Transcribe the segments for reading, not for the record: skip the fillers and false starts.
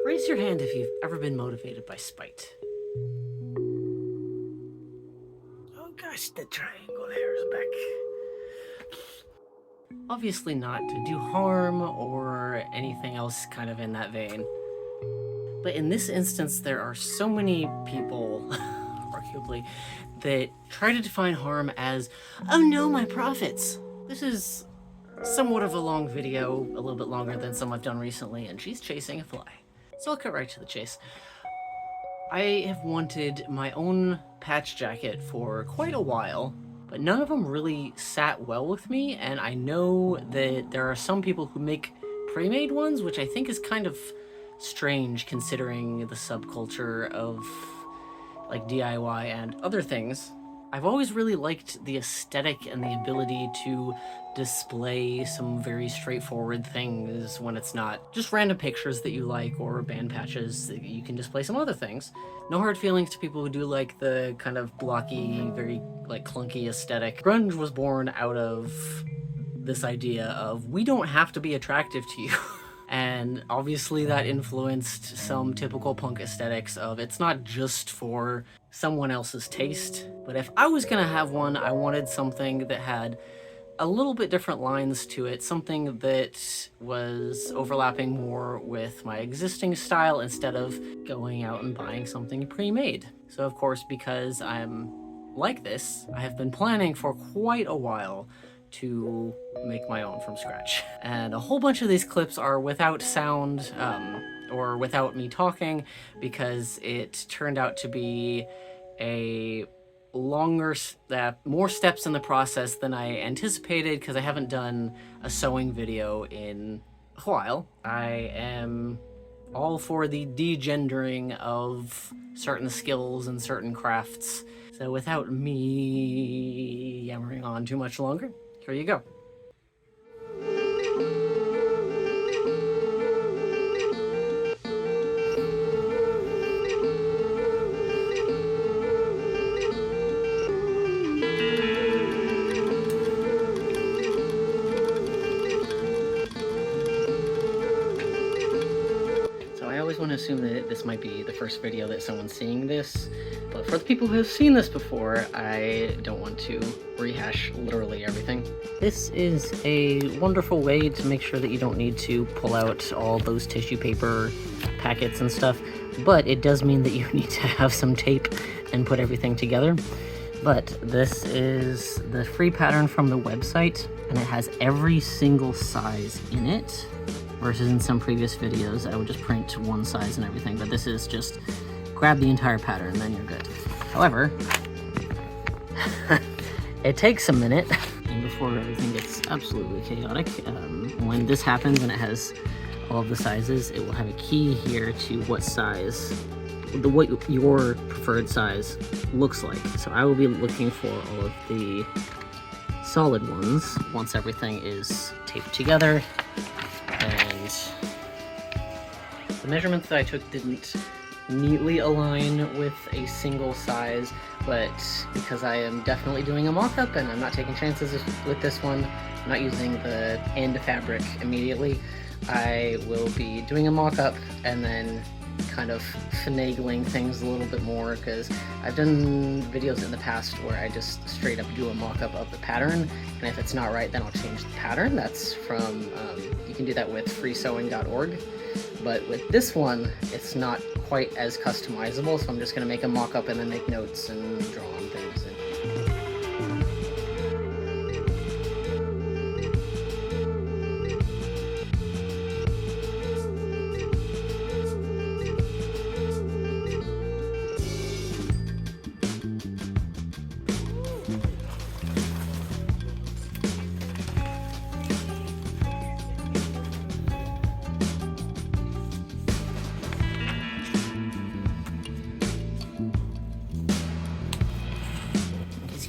Raise your hand if you've ever been motivated by spite. Oh gosh, the triangle there is back. Obviously not to do harm or anything else kind of in that vein. But in this instance, there are so many people, arguably, that try to define harm as, oh no, my profits. This is somewhat of a long video, a little bit longer than some I've done recently, and she's chasing a fly. So I'll cut right to the chase. I have wanted my own patch jacket for quite a while, but none of them really sat well with me, and I know that there are some people who make pre-made ones, which I think is kind of strange considering the subculture of like DIY and other things. I've always really liked the aesthetic and the ability to display some very straightforward things when it's not just random pictures that you like or band patches. You can display some other things. No hard feelings to people who do like the kind of blocky, very like clunky aesthetic. Grunge was born out of this idea of we don't have to be attractive to you. And obviously that influenced some typical punk aesthetics of it's not just for someone else's taste. But if I was gonna have one, I wanted something that had a little bit different lines to it, something that was overlapping more with my existing style instead of going out and buying something pre-made. So of course, because I'm like this, I have been planning for quite a while to make my own from scratch. And a whole bunch of these clips are without sound or without me talking because it turned out to be a longer step, more steps in the process than I anticipated because I haven't done a sewing video in a while. I am all for the degendering of certain skills and certain crafts. So without me yammering on too much longer, here you go. I always want to assume that this might be the first video that someone's seeing this, but for the people who have seen this before, I don't want to rehash literally everything. This is a wonderful way to make sure that you don't need to pull out all those tissue paper packets and stuff, but it does mean that you need to have some tape and put everything together. But this is the free pattern from the website, and it has every single size in it. Versus in some previous videos, I would just print one size and everything, but this is just grab the entire pattern and then you're good. However, it takes a minute, and before everything gets absolutely chaotic, when this happens and it has all of the sizes, it will have a key here to what size, what your preferred size looks like. So I will be looking for all of the solid ones once everything is taped together. And the measurements that I took didn't neatly align with a single size, but because I am definitely doing a mock-up and I'm not taking chances with this one, I'm not using the end fabric immediately, I will be doing a mock-up and then kind of finagling things a little bit more, because I've done videos in the past where I just straight up do a mock-up of the pattern, and if it's not right then I'll change the pattern. That's from, you can do that with freesewing.org, but with this one it's not quite as customizable, so I'm just going to make a mock-up and then make notes and draw on things.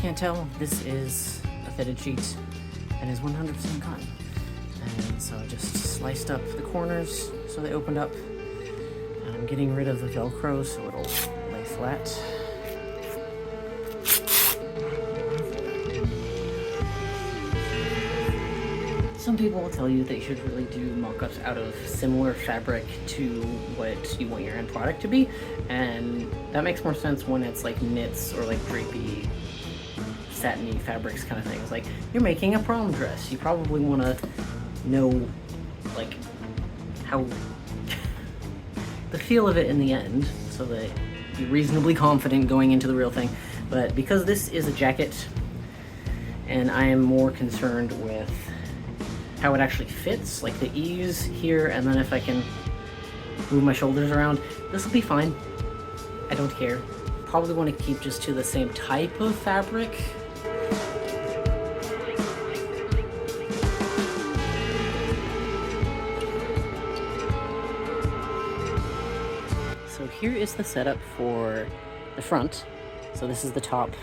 Can't tell, this is a fitted sheet and is 100% cotton. And so I just sliced up the corners so they opened up. And I'm getting rid of the Velcro so it'll lay flat. Some people will tell you that you should really do mock-ups out of similar fabric to what you want your end product to be, and that makes more sense when it's like knits or like drapey, satiny fabrics kind of things. Like, you're making a prom dress, you probably want to know like how the feel of it in the end, so that you're reasonably confident going into the real thing. But because this is a jacket, and I am more concerned with how it actually fits, like the ease here, and then if I can move my shoulders around, this will be fine. I don't care. Probably want to keep just to the same type of fabric. So here is the setup for the front. So this is the top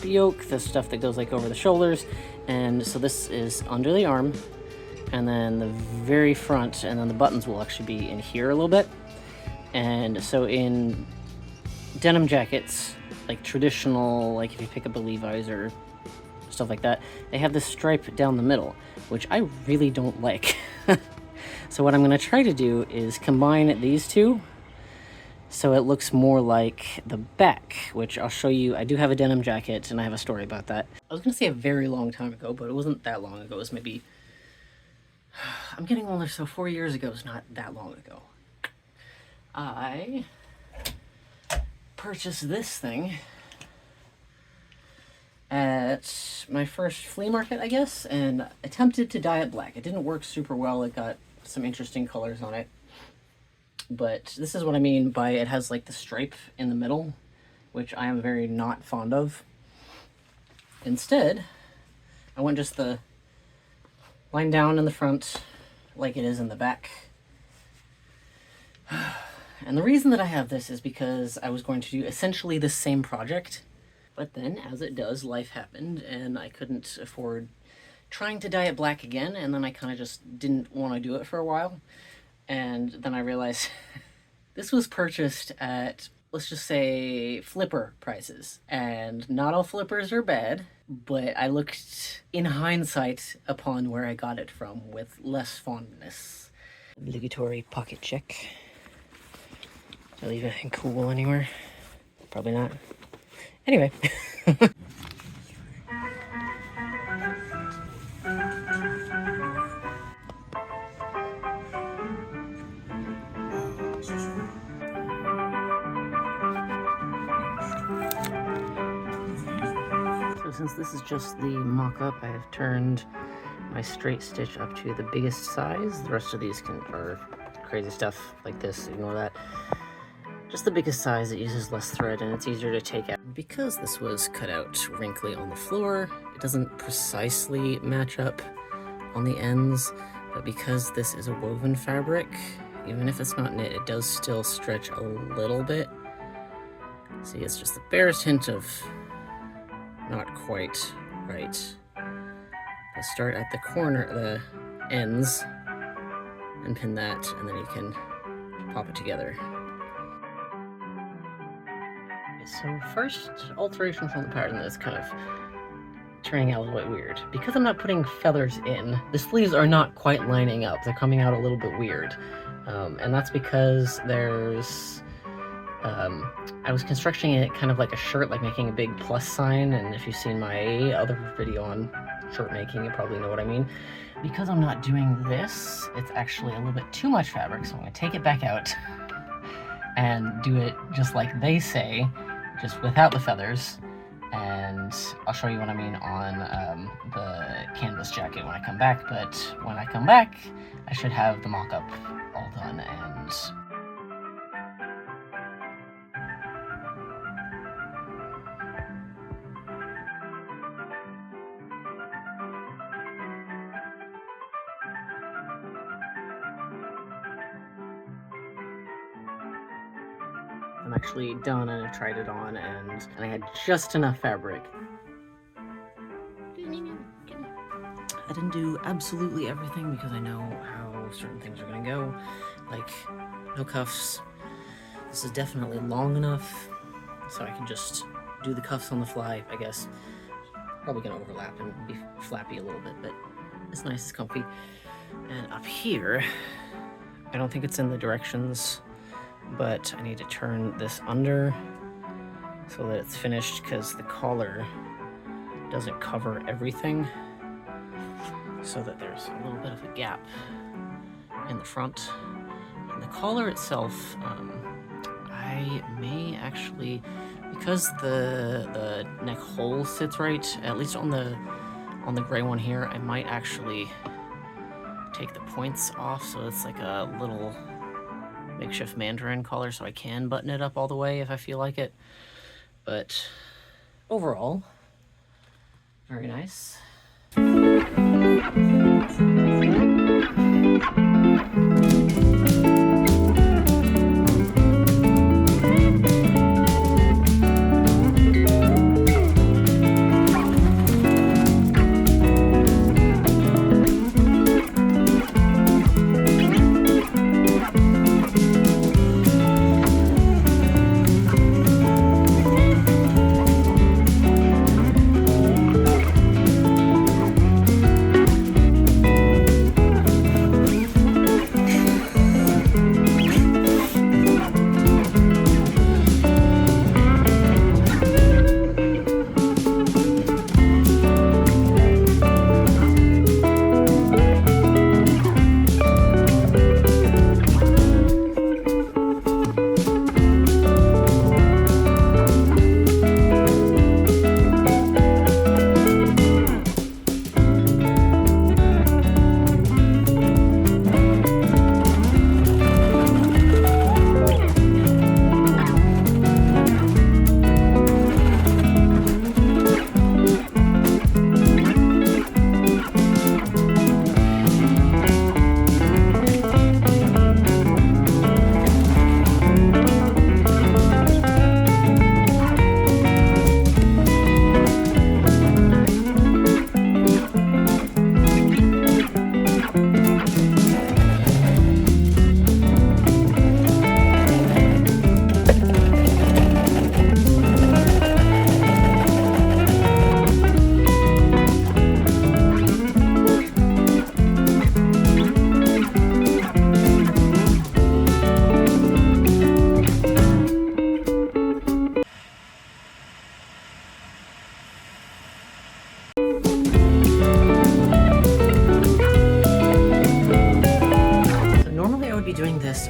yoke, the stuff that goes like over the shoulders, and so this is under the arm, and then the very front, and then the buttons will actually be in here a little bit. And so in denim jackets, like traditional, like if you pick up a Levi's or stuff like that, they have this stripe down the middle, which I really don't like. So what I'm going to try to do is combine these two so it looks more like the back, which I'll show you. I do have a denim jacket, and I have a story about that. I was going to say a very long time ago, but it wasn't that long ago. It was maybe... I'm getting older, so 4 years ago is not that long ago. I purchased this thing at my first flea market, I guess, and attempted to dye it black. It didn't work super well. It got some interesting colors on it. But this is what I mean by it has like the stripe in the middle, which I am very not fond of. Instead, I went just the line down in the front like it is in the back. And the reason that I have this is because I was going to do essentially the same project, but then as it does, life happened and I couldn't afford trying to dye it black again, and then I kind of just didn't want to do it for a while. And then I realized this was purchased at, let's just say, flipper prices. And not all flippers are bad, but I looked in hindsight upon where I got it from with less fondness. Obligatory pocket check. Did I leave anything cool anywhere? Probably not. Anyway. So since this is just the mock-up, I have turned my straight stitch up to the biggest size. The rest of these are crazy stuff like this, ignore that. Just the biggest size, it uses less thread and it's easier to take out. Because this was cut out wrinkly on the floor, it doesn't precisely match up on the ends, but because this is a woven fabric, even if it's not knit, it does still stretch a little bit. See, it's just the barest hint of not quite right. I start at the corner, the ends, and pin that, and then you can pop it together. So first alteration from the pattern that's kind of turning out a little bit weird. Because I'm not putting feathers in, the sleeves are not quite lining up. They're coming out a little bit weird. And that's because there's... I was constructing it kind of like a shirt, like making a big plus sign, and if you've seen my other video on shirt making, you probably know what I mean. Because I'm not doing this, it's actually a little bit too much fabric, so I'm going to take it back out and do it just like they say, just without the feathers, and I'll show you what I mean on the canvas jacket when I come back. But when I come back, I should have the mock-up all done, and I'm actually done, and I've tried it on, and I had just enough fabric. I didn't do absolutely everything because I know how certain things are going to go, like no cuffs. This is definitely long enough, so I can just do the cuffs on the fly, I guess. Probably going to overlap and be flappy a little bit, but It's nice, it's comfy. And up here, I don't think it's in the directions, but I need to turn this under so that it's finished, because the collar doesn't cover everything, so that there's a little bit of a gap in the front. And the collar itself, I may actually, because the neck hole sits right, at least on the gray one here, I might actually take the points off so it's like a little makeshift mandarin collar, so I can button it up all the way if I feel like it. But overall, very nice.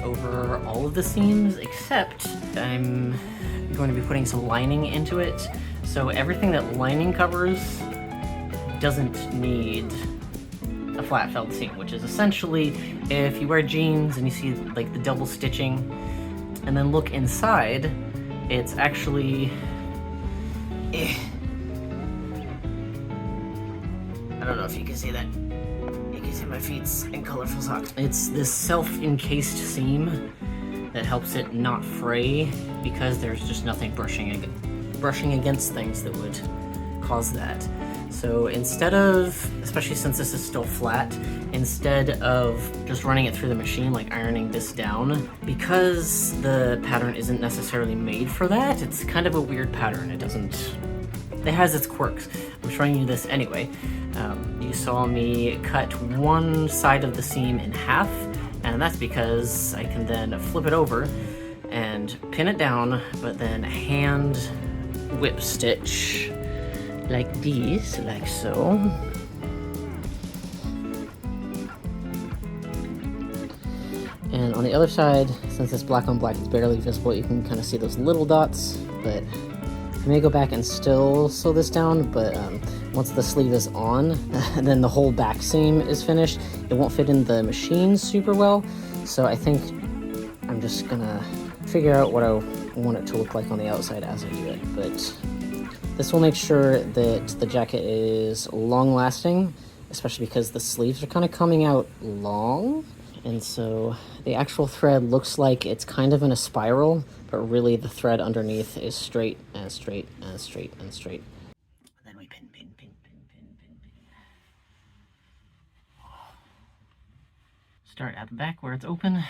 Over all of the seams, except I'm going to be putting some lining into it, so everything that lining covers doesn't need a flat felt seam, which is essentially if you wear jeans and you see like the double stitching and then look inside, it's actually I don't know if you can see that. My feet's in colorful socks. It's this self-encased seam that helps it not fray, because there's just nothing brushing against things that would cause that. So instead of, especially since this is still flat, instead of just running it through the machine, like ironing this down, because the pattern isn't necessarily made for that, it's kind of a weird pattern. It has its quirks. I'm showing you this anyway. You saw me cut one side of the seam in half, and that's because I can then flip it over and pin it down, but then hand whip stitch like these, like so. And on the other side, since it's black on black, it's barely visible, you can kind of see those little dots, but I may go back and still sew this down, but once the sleeve is on, and then the whole back seam is finished, it won't fit in the machine super well, so I think I'm just gonna figure out what I want it to look like on the outside as I do it. But this will make sure that the jacket is long-lasting, especially because the sleeves are kind of coming out long, and so the actual thread looks like it's kind of in a spiral, but really the thread underneath is straight and straight and straight and straight. And then we pin. Start at the back where it's open,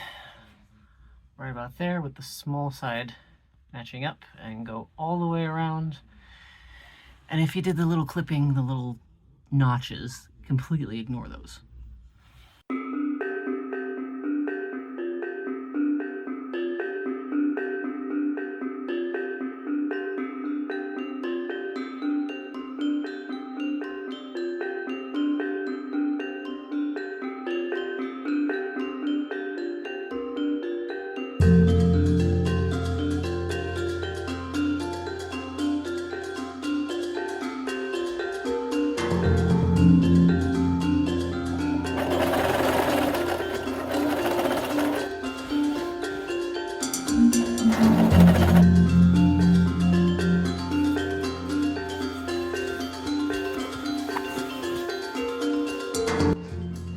right about there with the small side matching up, and go all the way around. And if you did the little clipping, the little notches completely ignore those.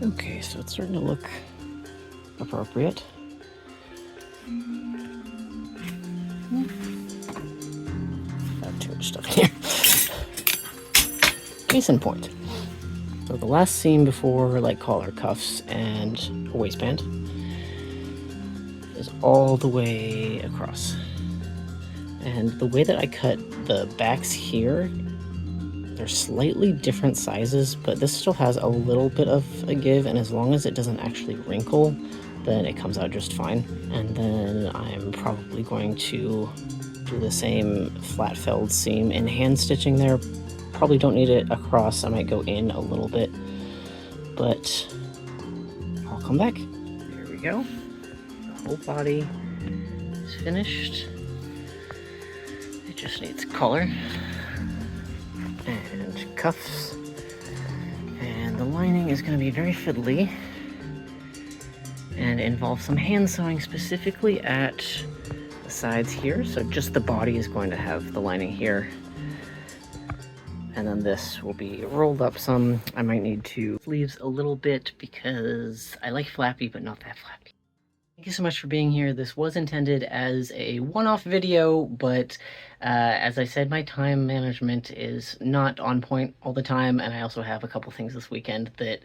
Okay, so it's starting to look appropriate. Not too much stuff in here. Case in point. So the last seam before like collar, cuffs, and a waistband is all the way across. And the way that I cut the backs here, they're slightly different sizes, but this still has a little bit of a give, and as long as it doesn't actually wrinkle, then it comes out just fine. And then I'm probably going to do the same flat felled seam in hand stitching there. Probably don't need it across, I might go in a little bit, but I'll come back. There we go. The whole body is finished. It just needs collar and cuffs, and the lining is going to be very fiddly and involve some hand sewing specifically at the sides here. So just the body is going to have the lining here, and then this will be rolled up some. I might need to sleeves a little bit because I like flappy, but not that flappy. Thank you so much for being here. This was intended as a one-off video, but as I said, my time management is not on point all the time, and I also have a couple things this weekend that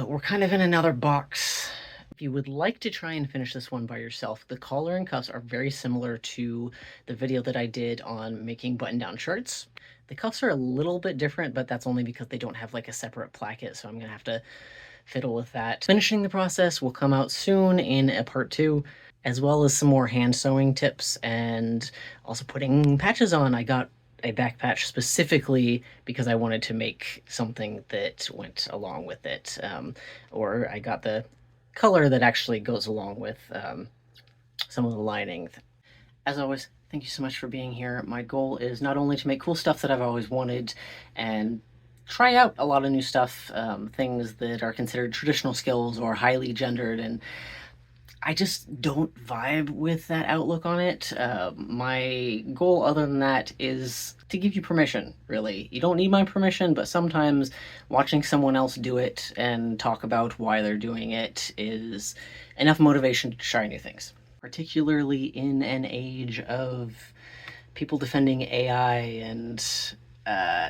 we're kind of in another box. If you would like to try and finish this one by yourself, the collar and cuffs are very similar to the video that I did on making button-down shirts. The cuffs are a little bit different, but that's only because they don't have like a separate placket, so I'm gonna have to fiddle with that. Finishing the process will come out soon in a part 2, as well as some more hand sewing tips and also putting patches on. I got a back patch specifically because I wanted to make something that went along with it, or I got the color that actually goes along with some of the lining. As always, thank you so much for being here. My goal is not only to make cool stuff that I've always wanted and try out a lot of new stuff, things that are considered traditional skills or highly gendered, and I just don't vibe with that outlook on it. My goal other than that is to give you permission, really. You don't need my permission, but sometimes watching someone else do it and talk about why they're doing it is enough motivation to try new things. Particularly in an age of people defending AI and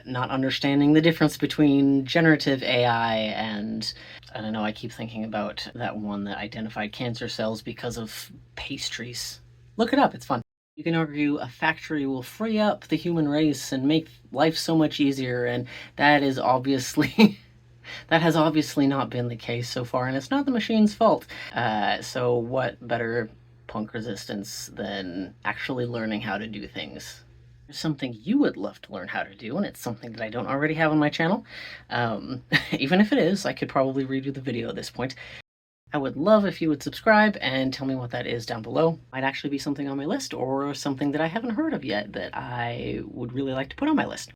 not understanding the difference between generative AI and, I don't know, I keep thinking about that one that identified cancer cells because of pastries. Look it up, it's fun. You can argue a factory will free up the human race and make life so much easier, and that is obviously that has obviously not been the case so far, and it's not the machine's fault. So what better punk resistance than actually learning how to do things? There's something you would love to learn how to do, and it's something that I don't already have on my channel. Even if it is, I could probably redo the video at this point. I would love if you would subscribe and tell me what that is down below. Might actually be something on my list, or something that I haven't heard of yet that I would really like to put on my list.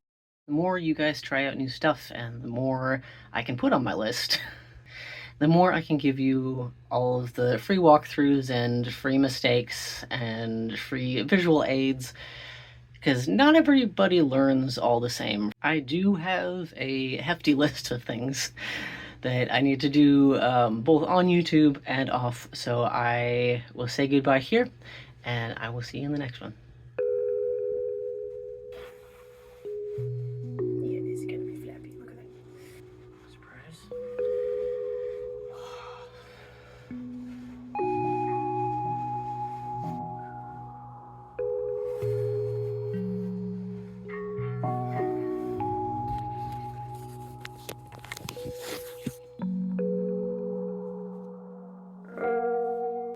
The more you guys try out new stuff and the more I can put on my list, the more I can give you all of the free walkthroughs and free mistakes and free visual aids, because not everybody learns all the same. I do have a hefty list of things that I need to do both on YouTube and off, so I will say goodbye here, and I will see you in the next one.